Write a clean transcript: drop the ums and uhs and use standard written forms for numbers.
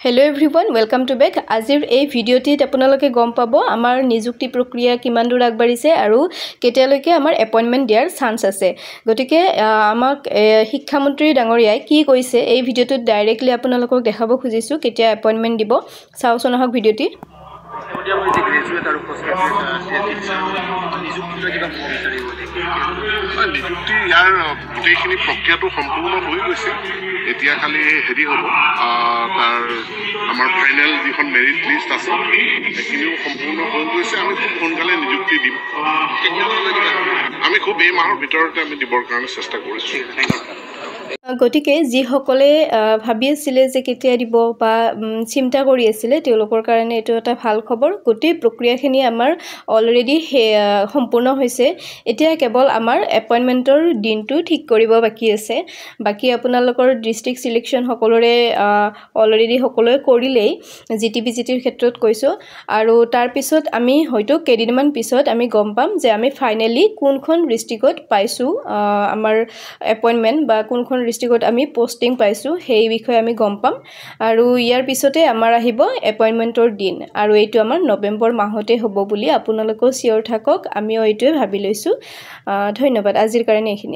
Hello everyone, welcome to back. Azir এই ভিডিওটিত আপোনালোকে গম পাব আমাৰ নিযুক্তি প্ৰক্ৰিয়া কিমান দূৰ আগবাঢ়িছে আৰু কেতিয়ালৈকে আমাৰ এপইন্টমেন্ট দিয়াৰ চান্স আছে। গতিকে আমাক শিক্ষামন্ত্ৰী ডাঙৰীয়াই কি কৈছে এই ভিডিওটোত ডাইৰেক্টলি আপোনালোকক দেখাব খুজিছো কেতিয়া এপইন্টমেন্ট দিব। চাওচোন আহক ভিডিওটি। নিযুক্তি ইয়াৰ গোটেইখিনি প্ৰক্ৰিয়াটো সম্পূৰ্ণ হৈ গৈছে। এতিয়া খালি হেৰি হ'ব তাৰ আমাৰ ফাইনেল যিখন মেৰিট লিষ্ট আছে সেইখিনিও সম্পূৰ্ণ হৈ গৈছে। আমি খুব সোনকালে নিযুক্তি দিম। আমি খুব এই মাহৰ ভিতৰতে আমি দিবৰ কাৰণে চেষ্টা কৰিছোঁ। গতিকে যিসকলে ভাবি আছিল যে কেতিয়া দিব বা চিন্তা কৰি আছিল তেওঁলোকৰ কাৰণে এটো এটা ভাল খবৰ। গোটেই প্ৰক্ৰিয়াখিনি আমাৰ অলৰেডি সম্পূৰ্ণ হৈছে। এতিয়া কেৱল আমাৰ এপইন্টমেন্টৰ দিনটো ঠিক কৰিব বাকি আছে। বাকি আপোনালোকৰ ডিস্ট্ৰিক্ট সিলেকশন সকলোৰে অলৰেডি সকলোৱে কৰিলেই জিটিৰ ক্ষেত্ৰত কৈছো আৰু তাৰ পিছত আমি হয়তো কেইদিনমান পিছত আমি গম পাম যে আমি ফাইনালি কোনখন ডিস্ট্ৰিক্টত পাইছো আমাৰ এপইন্টমেন্ট বা কোনখন ডিস্ট্ৰিক্টত আমি পোস্টিং পাইছো সেই বিষয়ে আমি গম পাম আৰু ইয়াৰ পিছতে আমাৰ আহিব এপইন্টমেন্টৰ দিন আৰু এইটো আমাৰ নৱেম্বৰ মাহতে হ'ব বুলি আপোনালোকক সিওৰ থাকক। আমিও এইটোৱে ভাবি লৈছো। ধন্যবাদ আজিৰ কাৰণে এইখিনি।